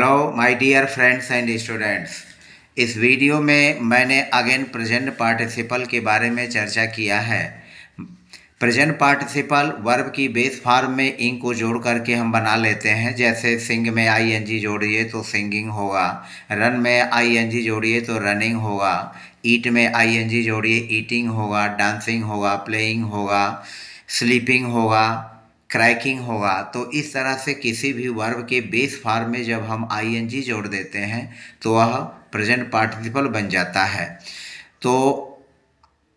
Hello my dear friends and students. इस video में मैंने अगेन प्रेजेंट पार्टिसिपल के बारे में चर्चा किया है। प्रेजेंट पार्टिसिपल वर्ब की बेस फॉर्म में इंग को जोड़ करके हम बना लेते हैं। जैसे सिंग में आईएनजी जोड़िए तो सिंगिंग होगा, रन में आईएनजी जोड़िए तो रनिंग होगा, ईट में आईएनजी जोड़िए ईटिंग होगा, डांसिंग होगा, प्लेइंग होगा, स्लीपिंग होगा, क्रैकिंग होगा। तो इस तरह से किसी भी वर्ब के बेस फॉर्म में जब हम आईएनजी जोड़ देते हैं तो वह प्रेजेंट पार्टिसिपल बन जाता है। तो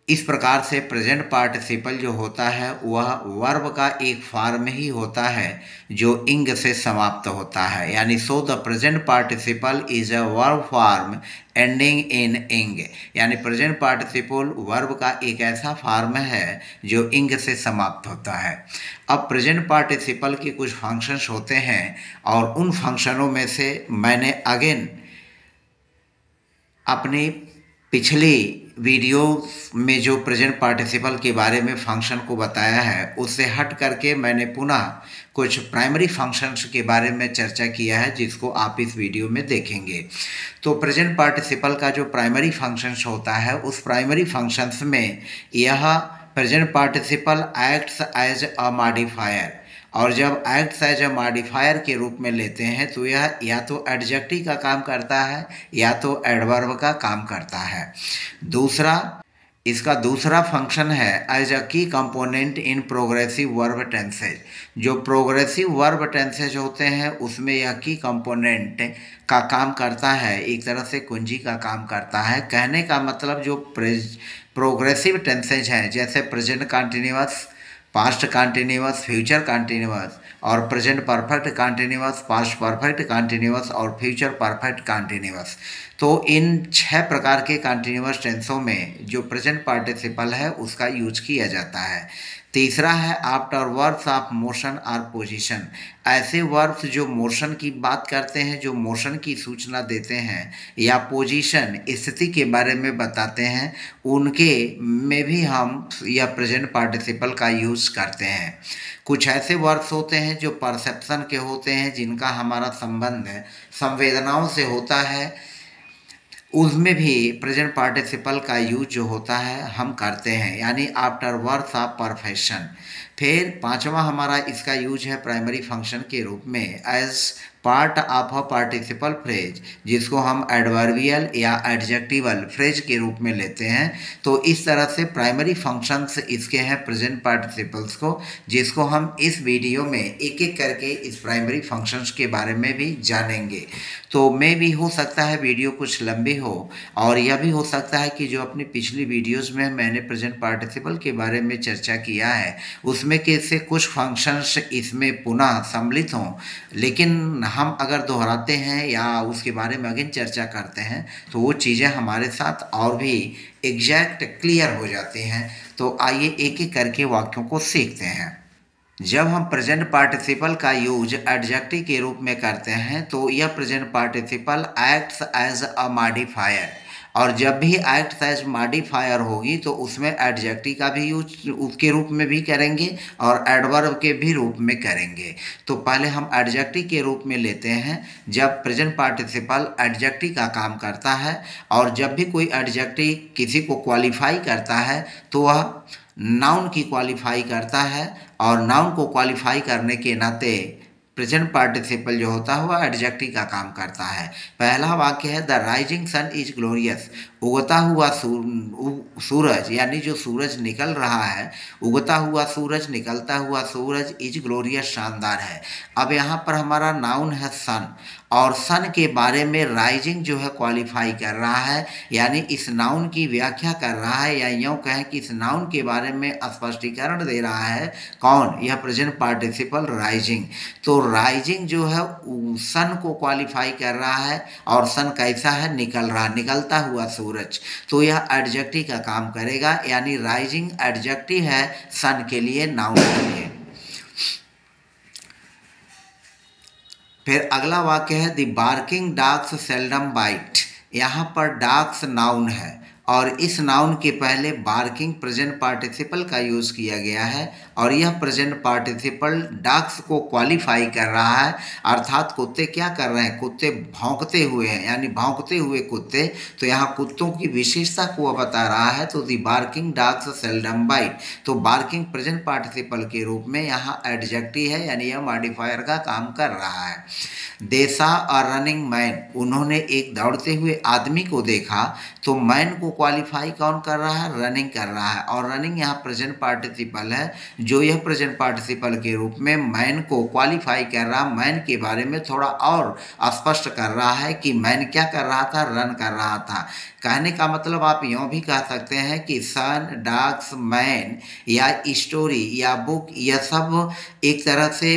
इस प्रकार से प्रेजेंट पार्टिसिपल जो होता है वह वर्ब का एक फॉर्म ही होता है जो इंग से समाप्त होता है। यानी so the present participle is a verb form ending in इंग। यानी प्रेजेंट पार्टिसिपल वर्ब का एक ऐसा फॉर्म है जो इंग से समाप्त होता है। अब प्रेजेंट पार्टिसिपल के कुछ फंक्शंस होते हैं और उन फंक्शनों में से मैंने अगेन अपनी पिछली वीडियो में जो प्रेजेंट पार्टिसिपल के बारे में फंक्शन को बताया है उससे हट करके मैंने पुनः कुछ प्राइमरी फंक्शंस के बारे में चर्चा किया है जिसको आप इस वीडियो में देखेंगे। तो प्रेजेंट पार्टिसिपल का जो प्राइमरी फंक्शंस होता है उस प्राइमरी फंक्शंस में यह present participle acts as a modifier, और जब एक्ट्स एज अ मॉडिफायर के रूप में लेते हैं तो यह या तो एडजेक्टिव का काम करता है या तो एडवर्ब का काम करता है। इसका दूसरा फंक्शन है एज अ की component in progressive verb tenses. जो प्रोग्रेसिव वर्ब टेंसेज होते हैं उसमें यह की कंपोनेंट का काम करता है, एक तरह से कुंजी का काम करता है। कहने का मतलब जो प्रोग्रेसिव टेंसेज हैं जैसे present continuous, past continuous, future continuous और present perfect continuous, past perfect continuous और फ्यूचर परफेक्ट कंटिन्यूअस। तो इन 6 प्रकार के कंटिन्यूअस टेंसों में जो प्रेजेंट पार्टिसिपल है उसका यूज किया जाता है। तीसरा है आफ्टर वर्ब्स ऑफ मोशन और पोजीशन। ऐसे वर्ब्स जो मोशन की बात करते हैं, जो मोशन की सूचना देते हैं या पोजीशन स्थिति के बारे में बताते हैं, उनके में भी हम यह प्रेजेंट पार्टिसिपल का यूज़ करते हैं। कुछ ऐसे वर्ब्स होते हैं जो परसेप्शन के होते हैं, जिनका हमारा संबंध संवेदनाओं से होता है, उसमें भी प्रेजेंट पार्टिसिपल का यूज जो होता है हम करते हैं, यानी आफ्टर वर्ब्स ऑफ परफेक्शन। फिर पांचवा हमारा इसका यूज है प्राइमरी फंक्शन के रूप में as part of a participle phrase, जिसको हम एडवर्बियल या एडजेक्टिवल फ्रेज के रूप में लेते हैं। तो इस तरह से प्राइमरी फंक्शंस इसके हैं प्रेजेंट पार्टिसिपल्स को, जिसको हम इस वीडियो में एक एक करके इस प्राइमरी फंक्शंस के बारे में भी जानेंगे। तो मे भी हो सकता है वीडियो कुछ लंबी हो, और यह भी हो सकता है कि जो अपनी पिछली वीडियोस में मैंने प्रेजेंट पार्टिसिपल के बारे में चर्चा किया है उसमें के से कुछ फंक्शंस इसमें पुनः सम्मिलित हों, लेकिन हम अगर दोहराते हैं या उसके बारे में अगेन चर्चा करते हैं तो वो चीज़ें हमारे साथ और भी एग्जैक्ट क्लियर हो जाती हैं। तो आइए एक एक करके वाक्यों को सीखते हैं। जब हम प्रेजेंट पार्टिसिपल का यूज एडजेक्टिव के रूप में करते हैं तो यह present participle acts as a modifier, और जब भी एक्ट्स एज मॉडिफायर होगी तो उसमें एडजेक्टिव का भी यूज उसके रूप में भी करेंगे और एडवर्ब के भी रूप में करेंगे। तो पहले हम एडजेक्टिव के रूप में लेते हैं जब प्रेजेंट पार्टिसिपल एडजेक्टिव का काम करता है, और जब भी कोई एडजेक्टिव किसी को क्वालिफाई करता है तो वह नाउन की क्वालिफाई करता है, और नाउन को क्वालिफाई करने के नाते प्रेजेंट पार्टिसिपल जो होता है वह एडजेक्टिव का काम करता है। पहला वाक्य है the rising sun is glorious. उगता हुआ सूरज, यानी जो सूरज निकल रहा है, उगता हुआ सूरज, निकलता हुआ सूरज इज ग्लोरियस, शानदार है। अब यहाँ पर हमारा नाउन है सन, और सन के बारे में राइजिंग जो है क्वालिफाई कर रहा है, यानी इस नाउन की व्याख्या कर रहा है, या यूँ कहें कि इस नाउन के बारे में स्पष्टीकरण दे रहा है। कौन? यह प्रेजेंट पार्टिसिपल राइजिंग। तो राइजिंग जो है सन को क्वालिफाई कर रहा है, और सन कैसा है? निकल रहा, निकलता हुआ सूरज। तो यह एडजेक्टिव का काम करेगा, यानी राइजिंग एडजेक्टिव है सन के लिए, नाउन के लिए। फिर अगला वाक्य है the barking dogs seldom bite. यहाँ पर डॉग्स नाउन है और इस नाउन के पहले बार्किंग प्रेजेंट पार्टिसिपल का यूज़ किया गया है, और यह प्रेजेंट पार्टिसिपल डॉग्स को क्वालिफाई कर रहा है, अर्थात कुत्ते क्या कर रहे हैं, कुत्ते भौंकते हुए हैं, यानी भौंकते हुए कुत्ते। तो यहाँ कुत्तों की विशेषता को वह बता रहा है। तो दी बार्किंग डॉग्स सेल्डम बाइट, तो बार्किंग प्रेजेंट पार्टिसिपल के रूप में यहाँ एडजेक्टिव है, यानी यह मॉडिफायर का काम कर रहा है। They saw a running man, उन्होंने एक दौड़ते हुए आदमी को देखा। तो मैन को क्वालिफाई कौन कर रहा है, रनिंग कर रहा है, और रनिंग यहाँ प्रेजेंट पार्टिसिपल है, जो यह प्रेजेंट पार्टिसिपल के रूप में मैन को क्वालिफाई कर रहा, मैन के बारे में थोड़ा और स्पष्ट कर रहा है कि मैन क्या कर रहा था, रन कर रहा था। कहने का मतलब आप यूँ भी कह सकते हैं कि सन, डॉग्स, मैन या स्टोरी या बुक, यह सब एक तरह से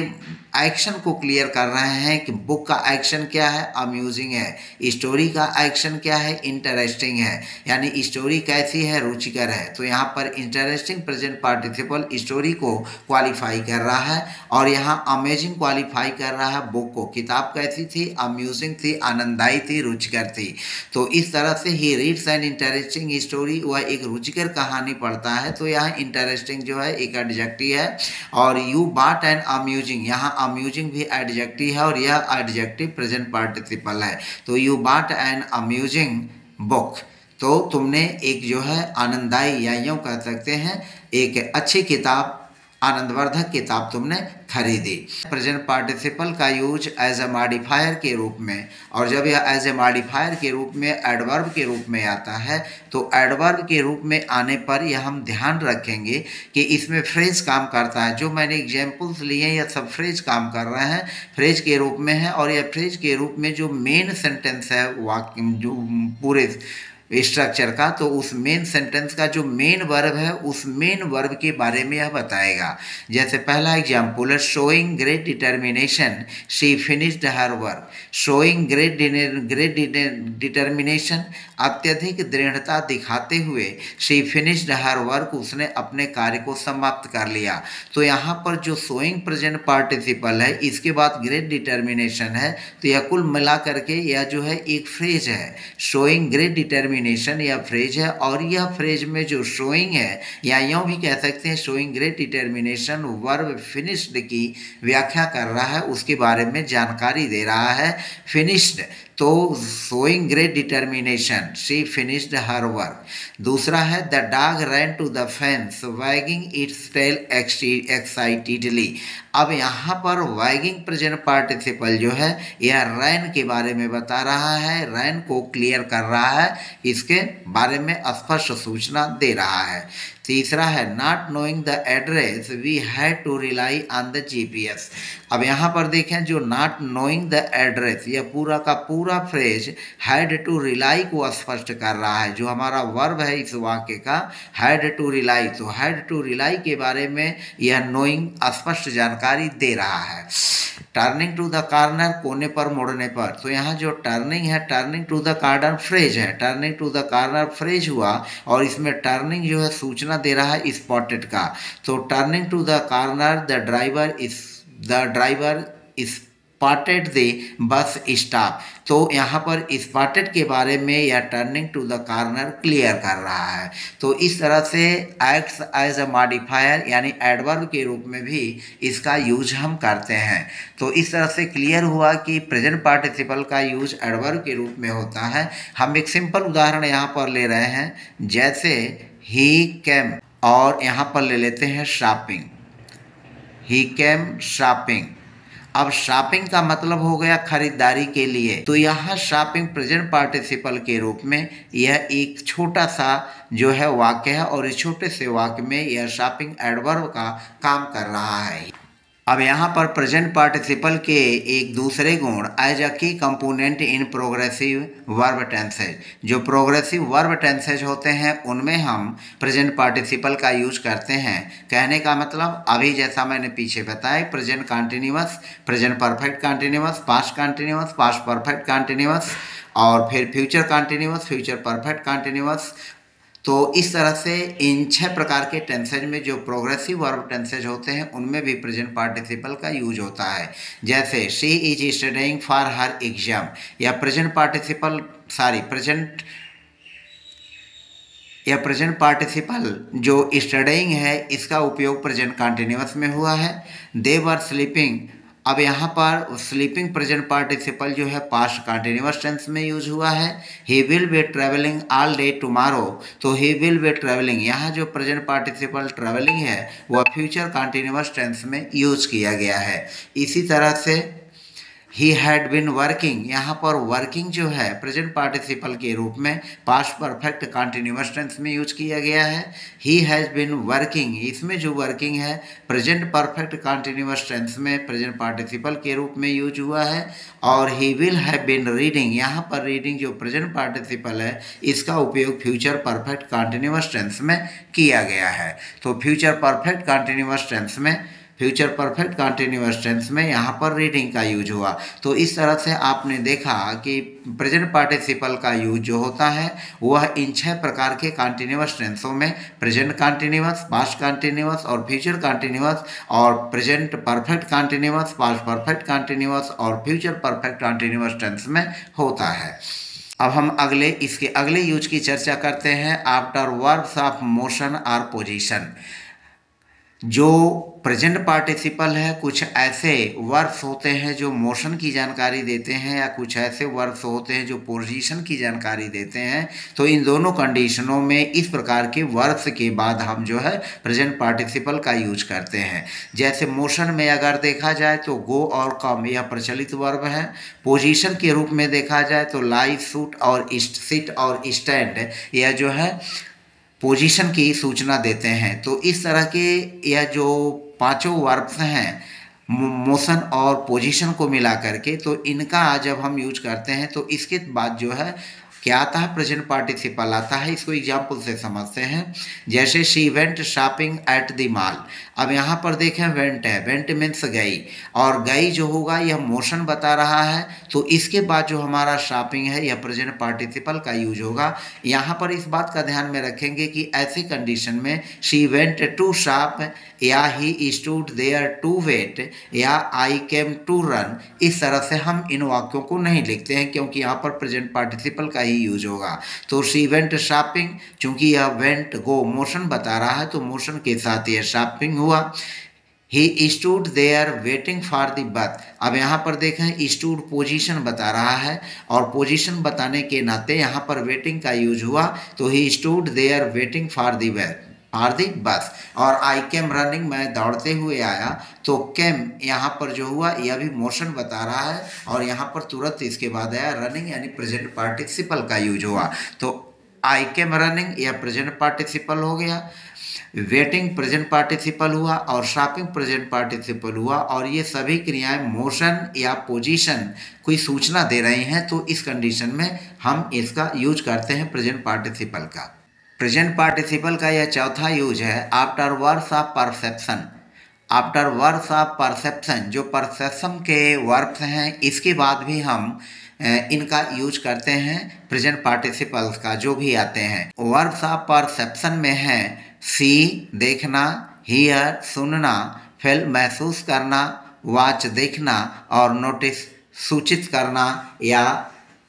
एक्शन को क्लियर कर रहे हैं कि बुक का एक्शन क्या है, अम्यूजिंग है, स्टोरी का एक्शन क्या है, इंटरेस्टिंग है, यानी स्टोरी कैसी है, रुचिकर है। तो यहाँ पर इंटरेस्टिंग प्रेजेंट पार्टिसिपल स्टोरी को क्वालिफाई कर रहा है, और यहाँ अमेजिंग क्वालिफाई कर रहा है बुक को। किताब कैसी थी, अम्यूजिंग थी, आनंददायी थी, रुचिकर थी। तो इस तरह से he reads an interesting story, वह एक रुचिकर कहानी पढ़ता है। तो यहाँ इंटरेस्टिंग जो है एक एडजेक्टिव है, और यू बॉट एन अम्यूजिंग, यहाँ अम्यूजिंग भी एडजेक्टिव है, और यह एडजेक्टिव प्रेजेंट पार्टिसिपल है। तो you bought N amusing book, तो तुमने एक जो है आनंददायी या यूँ कह सकते हैं एक अच्छी किताब, आनंदवर्धक किताब तुमने खरीदी। प्रेजेंट पार्टिसिपल का यूज एज ए मॉडिफायर के रूप में, और जब यह एज ए मॉडिफायर के रूप में एडवर्ब के रूप में आता है, तो एडवर्ब के रूप में आने पर यह हम ध्यान रखेंगे कि इसमें फ्रेज काम करता है। जो मैंने एग्जाम्पल्स लिए हैं यह सब फ्रेज काम कर रहे हैं, फ्रेज के रूप में है, और यह फ्रेज के रूप में जो मेन सेंटेंस है वाक्य जो पूरे स्ट्रक्चर का, तो उस मेन सेंटेंस का जो मेन वर्ब है, उस मेन वर्ब के बारे में यह बताएगा। जैसे पहला एग्जाम्पल है, showing great determination she finished her work. Showing great determination, अत्यधिक दृढ़ता दिखाते हुए, शी फिनिश्ड हर वर्क, उसने अपने कार्य को समाप्त कर लिया। तो यहाँ पर जो शोइंग प्रेजेंट पार्टिसिपल है, इसके बाद ग्रेट डिटर्मिनेशन है, तो यह कुल मिला करके यह जो है एक फ्रेज है। शोइंग ग्रेट डिटर्मिनेशन यह फ्रेज है, और यह फ्रेज में जो शोइंग है, या यूँ भी कह सकते हैं showing great determination verb finished की व्याख्या कर रहा है, उसके बारे में जानकारी दे रहा है। फिनिश्ड, तो showing great determination she finished her work. दूसरा है, the dog ran to the fence wagging its tail excitedly. अब यहाँ पर वैगिंग प्रेजेंट पार्टिसिपल जो है यह रैन के बारे में बता रहा है, रैन को क्लियर कर रहा है, इसके बारे में स्पष्ट सूचना दे रहा है। तीसरा है, not knowing the address we had to rely on the GPS. अब यहाँ पर देखें, जो नॉट नोइंग द एड्रेस, यह पूरा का पूरा फ्रेज हैड टू रिलाई को स्पष्ट कर रहा है। जो हमारा वर्ब है इस वाक्य का, हैड टू रिलाई, तो हैड टू रिलाई के बारे में यह नोइंग स्पष्ट जानकारी दे रहा है। टर्निंग टू द कॉर्नर, कोने पर मुड़ने पर, तो यहाँ जो टर्निंग है, turning to the corner phrase है, turning to the corner phrase हुआ, और इसमें टर्निंग जो है सूचना दे रहा है स्पॉटेड का। तो turning to the corner, the driver spotted the bus stop. तो यहाँ पर स्पॉटेड के बारे में या turning to the corner clear कर रहा है। तो इस तरह से एक्ट्स एज अ मॉडिफायर, यानी एडवर्ब के रूप में भी इसका यूज हम करते हैं। तो इस तरह से क्लियर हुआ कि प्रेजेंट पार्टिसिपल का यूज एडवर्ब के रूप में होता है। हम एक सिंपल उदाहरण यहाँ पर ले रहे हैं, जैसे ही केम, और यहाँ पर ले लेते हैं शॉपिंग, ही केम शॉपिंग। अब शॉपिंग का मतलब हो गया खरीदारी के लिए, तो यहाँ शॉपिंग प्रेजेंट पार्टिसिपल के रूप में यह एक छोटा सा जो है वाक्य है, और इस छोटे से वाक्य में यह शॉपिंग एडवर्ब का काम कर रहा है। अब यहाँ पर प्रेजेंट पार्टिसिपल के एक दूसरे गुण एज अ की component in progressive verb tenses, जो प्रोग्रेसिव वर्ब टेंसेज होते हैं उनमें हम प्रेजेंट पार्टिसिपल का यूज करते हैं। कहने का मतलब, अभी जैसा मैंने पीछे बताया, present continuous, present perfect continuous, past continuous, past perfect continuous, और फिर future continuous, future perfect continuous. तो इस तरह से इन 6 प्रकार के टेंसेज में जो प्रोग्रेसिव वर्ब टेंसेज होते हैं उनमें भी प्रेजेंट पार्टिसिपल का यूज होता है। जैसे she is studying for her exam, या प्रेजेंट यह प्रेजेंट पार्टिसिपल जो स्टडीइंग है इसका उपयोग प्रेजेंट कंटिन्यूअस में हुआ है। दे वर स्लीपिंग, अब यहाँ पर स्लीपिंग प्रेजेंट पार्टिसिपल जो है पास्ट कंटिन्यूअस टेंस में यूज हुआ है। He will be travelling all day tomorrow, तो ही विल बी ट्रेवलिंग, यहाँ जो प्रेजेंट पार्टिसिपल ट्रेवलिंग है वह फ्यूचर कंटिन्यूअस टेंस में यूज किया गया है। इसी तरह से ही हैड बिन वर्किंग, यहाँ पर वर्किंग जो है प्रेजेंट पार्टिसिपल के रूप में पास्ट परफेक्ट कंटिन्यूअस टेंस में यूज किया गया है। ही हैज़ बिन वर्किंग, इसमें जो वर्किंग है प्रेजेंट परफेक्ट कंटिन्यूअस टेंस में प्रेजेंट पार्टिसिपल के रूप में यूज हुआ है। और he will have been reading, यहाँ पर रीडिंग जो प्रेजेंट पार्टिसिपल है इसका उपयोग फ्यूचर परफेक्ट कंटिन्यूअस टेंस में किया गया है। तो फ्यूचर परफेक्ट कंटिन्यूअस टेंस में, फ्यूचर परफेक्ट कंटिन्यूअस टेंस में यहाँ पर रीडिंग का यूज हुआ। तो इस तरह से आपने देखा कि प्रेजेंट पार्टिसिपल का यूज जो होता है वह इन 6 प्रकार के कंटिन्यूअस टेंसों में प्रेजेंट कंटिन्यूअस, पास्ट कंटिन्यूअस और फ्यूचर कंटिन्यूअस और present perfect continuous, past perfect continuous और फ्यूचर परफेक्ट कंटिन्यूअस टेंस में होता है। अब हम इसके अगले यूज की चर्चा करते हैं। आफ्टर वर्ब्स ऑफ मोशन और पोजीशन, जो प्रेजेंट पार्टिसिपल है कुछ ऐसे वर्ब्स होते हैं जो मोशन की जानकारी देते हैं या कुछ ऐसे वर्ब्स होते हैं जो पोजीशन की जानकारी देते हैं। तो इन दोनों कंडीशनों में इस प्रकार के वर्ब्स के बाद हम जो है प्रेजेंट पार्टिसिपल का यूज करते हैं। जैसे मोशन में अगर देखा जाए तो गो और कम यह प्रचलित वर्ब है। पोजीशन के रूप में देखा जाए तो लाई, सूट और सिट और स्टैंड यह जो है पोजीशन की सूचना देते हैं। तो इस तरह के यह जो पांचों वर्ब्स हैं मोशन और पोजीशन को मिला करके, तो इनका जब हम यूज करते हैं तो इसके बाद जो है क्या आता है, प्रेजेंट पार्टिसिपल आता है। इसको एग्जाम्पल से समझते हैं। जैसे she went shopping at the mall, अब यहाँ पर देखें वेंट है, वेंट मीन्स गई, और गई जो होगा यह मोशन बता रहा है। तो इसके बाद जो हमारा शॉपिंग है यह प्रेजेंट पार्टिसिपल का यूज होगा। यहाँ पर इस बात का ध्यान में रखेंगे कि ऐसी कंडीशन में शी वेंट टू शॉप या he stood there to wait या आई केम टू रन, इस तरह से हम इन वाक्यों को नहीं लिखते हैं क्योंकि यहाँ पर प्रेजेंट पार्टिसिपल का ही यूज होगा। तो शी वेंट शॉपिंग, चूंकि यह वेंट गो मोशन बता रहा है तो मोशन के साथ यह शॉपिंग हुआ। He stood there waiting for the bus, अब यहाँ पर देखें स्टूड पोजीशन बता रहा है और पोजीशन बताने के नाते यहाँ पर वेटिंग का यूज हुआ। तो he stood there waiting for the bus. और आई केम रनिंग, मैं दौड़ते हुए आया, तो केम यहाँ पर जो हुआ यह भी मोशन बता रहा है और यहाँ पर तुरंत इसके बाद आया रनिंग, यानी प्रेजेंट पार्टिसिपल का यूज हुआ। तो आई केम रनिंग यह प्रेजेंट पार्टिसिपल हो गया, वेटिंग प्रेजेंट पार्टिसिपल हुआ और शॉपिंग प्रेजेंट पार्टिसिपल हुआ। और ये सभी क्रियाएं मोशन या पोजीशन कोई सूचना दे रही हैं, तो इस कंडीशन में हम इसका यूज करते हैं प्रेजेंट पार्टिसिपल का। प्रेजेंट पार्टिसिपल का यह चौथा यूज है after verbs of perception. After verbs of perception, जो परसेप्शन के वर्ब्स हैं इसके बाद भी हम इनका यूज करते हैं प्रेजेंट पार्टिसिपल्स का जो भी आते हैं। वर्ब्स ऑफ परसेप्शन में है सी देखना, हियर सुनना, फील महसूस करना, वॉच देखना और नोटिस सूचित करना या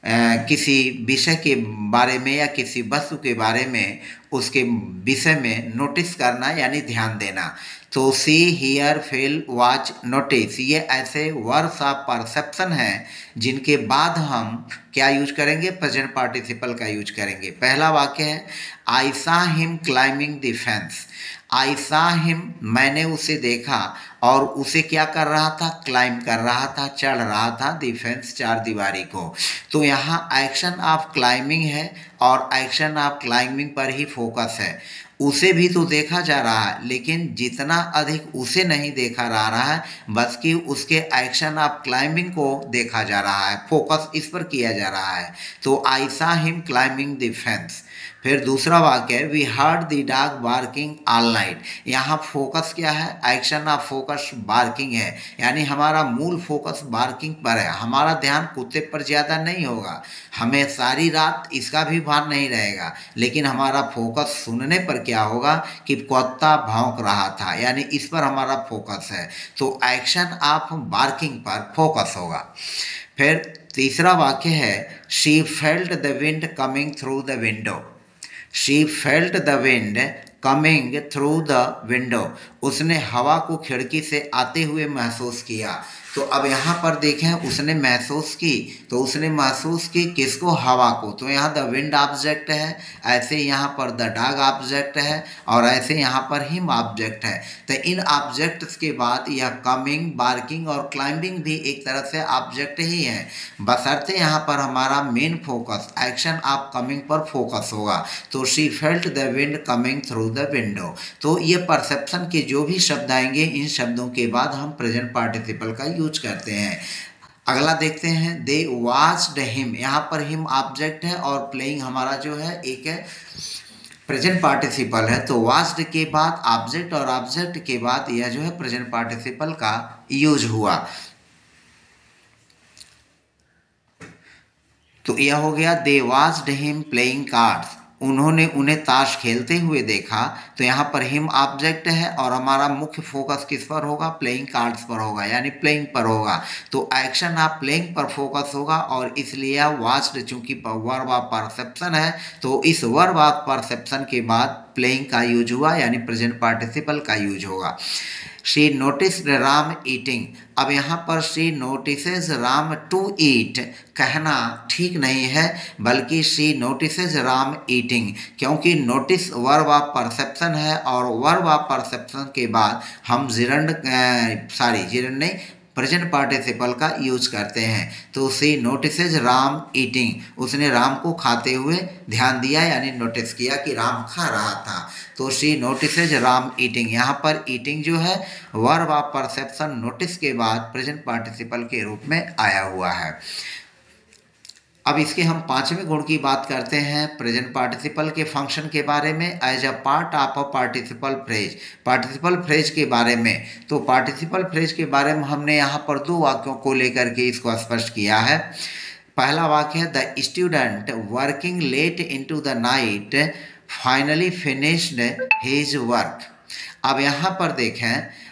किसी विषय के बारे में या किसी वस्तु के बारे में उसके विषय में नोटिस करना यानी ध्यान देना। तो सी, हियर, फील, वॉच, नोटिस ये ऐसे वर्ब्स ऑफ परसेप्शन हैं जिनके बाद हम क्या यूज करेंगे, प्रेजेंट पार्टिसिपल का यूज करेंगे। पहला वाक्य है I saw him climbing the fence. I saw him, मैंने उसे देखा और उसे क्या कर रहा था, क्लाइंब कर रहा था, चढ़ रहा था द फेंस, चार दीवारी को। तो यहाँ एक्शन ऑफ क्लाइंबिंग है और एक्शन ऑफ क्लाइंबिंग पर ही फोकस है। उसे भी तो देखा जा रहा है लेकिन जितना अधिक उसे नहीं देखा जा रहा है बल्कि उसके एक्शन ऑफ क्लाइंबिंग को देखा जा रहा है, फोकस इस पर किया जा रहा है। तो आई saw him climbing the fence. फिर दूसरा वाक्य है we heard the dog barking all night. यहाँ फोकस क्या है, एक्शन ऑफ फोकस बार्किंग है, यानी हमारा मूल फोकस बार्किंग पर है। हमारा ध्यान कुत्ते पर ज़्यादा नहीं होगा, हमें सारी रात इसका भी भान नहीं रहेगा, लेकिन हमारा फोकस सुनने पर क्या होगा कि कुत्ता भौंक रहा था, यानी इस पर हमारा फोकस है। तो एक्शन ऑफ बार्किंग पर फोकस होगा। फिर तीसरा वाक्य है she felt the wind coming through the window. She felt the wind coming through the window, उसने हवा को खिड़की से आते हुए महसूस किया। तो अब यहाँ पर देखें, उसने महसूस की, तो उसने महसूस की किसको? हवा को। तो यहाँ द विंड ऑब्जेक्ट है, ऐसे यहाँ पर द डॉग ऑब्जेक्ट है, और ऐसे यहाँ पर हिम ऑब्जेक्ट है। तो इन ऑब्जेक्ट्स के बाद यह कमिंग, बार्किंग और क्लाइंबिंग भी एक तरह से ऑब्जेक्ट ही है, बशर्ते यहाँ पर हमारा main focus action of coming पर फोकस होगा। तो she felt the wind coming through the window. तो ये परसेप्शन के जो भी शब्द आएंगे, इन शब्दों के बाद हम प्रेजेंट पार्टिसिपल का यूज करते हैं। अगला देखते हैं, दे वॉच्ड हिम। यहाँ पर हिम ऑब्जेक्ट है और प्लेइंग हमारा जो है एक प्रेजेंट पार्टिसिपल है। तो वॉच्ड के बाद ऑब्जेक्ट और ऑब्जेक्ट के बाद यह जो है प्रेजेंट पार्टिसिपल का यूज हुआ। तो यह हो गया दे वॉच्ड हिम प्लेइंग कार्ड्स, उन्होंने उन्हें ताश खेलते हुए देखा। तो यहाँ पर हिम ऑब्जेक्ट है और हमारा मुख्य फोकस किस पर होगा? प्लेइंग कार्ड्स पर होगा, यानी प्लेइंग पर होगा। तो एक्शन ऑफ प्लेइंग पर फोकस होगा, और इसलिए वॉच्ड चूंकि वर्ब ऑफ परसेप्शन है, तो इस वर्ब ऑफ परसेप्शन के बाद प्लेइंग का यूज हुआ, यानी प्रेजेंट पार्टिसिपल का यूज होगा। She noticed Ram eating. अब यहाँ पर she notices Ram to eat कहना ठीक नहीं है, बल्कि शी नोटिसेज राम ईटिंग, क्योंकि नोटिस वर्ब ऑफ परसेप्शन है, और वर्ब ऑफ परसेप्शन के बाद हम जिरंड नहीं, प्रेजेंट पार्टिसिपल का यूज करते हैं। तो सी नोटिसेज राम ईटिंग, उसने राम को खाते हुए ध्यान दिया, यानी नोटिस किया कि राम खा रहा था। तो सी नोटिसेज राम ईटिंग, यहाँ पर ईटिंग जो है वर्ब ऑफ परसेप्शन नोटिस के बाद प्रेजेंट पार्टिसिपल के रूप में आया हुआ है। अब इसके हम पांचवें गुण की बात करते हैं, प्रेजेंट पार्टिसिपल के फंक्शन के बारे में, as a part of a participle phrase. Participle phrase के बारे में, तो पार्टिसिपल फ्रेज के बारे में हमने यहाँ पर दो वाक्यों को लेकर के इसको स्पष्ट किया है। पहला वाक्य है, the student working late into the night finally finished his work. अब यहाँ पर देखें,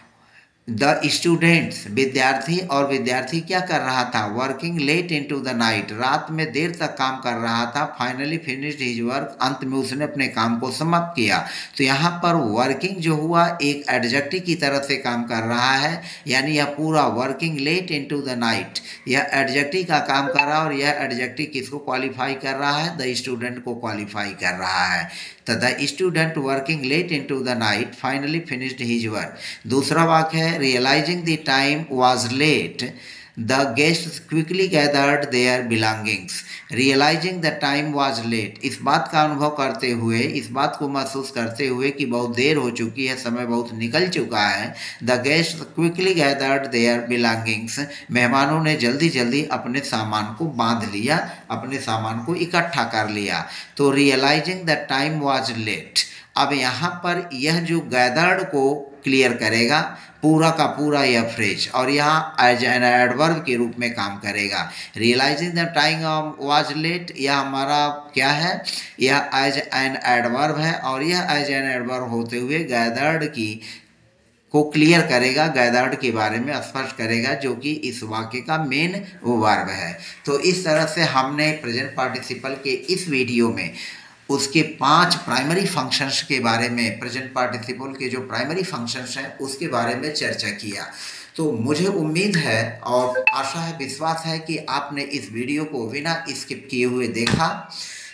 द स्टूडेंट्स विद्यार्थी, और विद्यार्थी क्या कर रहा था? Working late into the night, रात में देर तक काम कर रहा था। फाइनली फिनिश्ड हिज वर्क, अंत में उसने अपने काम को समाप्त किया। तो यहाँ पर वर्किंग जो हुआ एक एडजेक्टिव की तरह से काम कर रहा है, यानी यह पूरा working late into the night यह एडजेक्टिव का काम कर रहा है, और यह एडजेक्टिव किसको क्वालिफाई कर रहा है? द स्टूडेंट को क्वालिफाई कर रहा है। तो the student working late into the night finally finished his work. दूसरा वाक्य है, realizing the time was late, the guests quickly gathered their belongings. Realizing the time was late, इस बात का अनुभव करते हुए, इस बात को महसूस करते हुए कि बहुत देर हो चुकी है, समय बहुत निकल चुका है। The guests quickly gathered their belongings, मेहमानों ने जल्दी जल्दी अपने सामान को बांध लिया, अपने सामान को इकट्ठा कर लिया। तो realizing the time was late, अब यहाँ पर यह जो gathered को क्लियर करेगा पूरा का पूरा यह फ्रेज, और यहाँ एज एन एडवर्ब के रूप में काम करेगा। Realising the time was late, यह हमारा क्या है? यह एज एन एडवर्ब है, और यह एज एन एडवर्ब होते हुए गैदर्ड की को क्लियर करेगा, गैदर्ड के बारे में स्पष्ट करेगा, जो कि इस वाक्य का मेन वर्ब है। तो इस तरह से हमने प्रेजेंट पार्टिसिपल के इस वीडियो में उसके 5 प्राइमरी फंक्शंस के बारे में, प्रेजेंट पार्टिसिपल के जो प्राइमरी फंक्शंस हैं उसके बारे में चर्चा किया। तो मुझे उम्मीद है और आशा है, विश्वास है कि आपने इस वीडियो को बिना स्किप किए हुए देखा।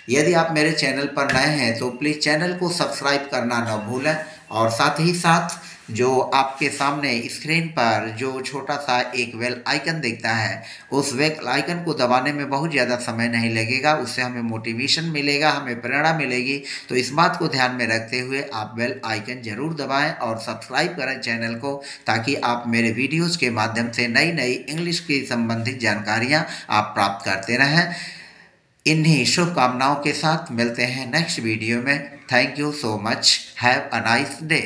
यदि आप मेरे चैनल पर नए हैं तो प्लीज़ चैनल को सब्सक्राइब करना न भूलें, और साथ ही साथ जो आपके सामने स्क्रीन पर जो छोटा सा एक बेल आइकन दिखता है, उस बेल आइकन को दबाने में बहुत ज़्यादा समय नहीं लगेगा, उससे हमें मोटिवेशन मिलेगा, हमें प्रेरणा मिलेगी। तो इस बात को ध्यान में रखते हुए आप बेल आइकन ज़रूर दबाएं और सब्सक्राइब करें चैनल को, ताकि आप मेरे वीडियोज़ के माध्यम से नई नई इंग्लिश की संबंधित जानकारियाँ आप प्राप्त करते रहें। इन्हीं शुभकामनाओं के साथ मिलते हैं नेक्स्ट वीडियो में। Thank you so much, have a nice day.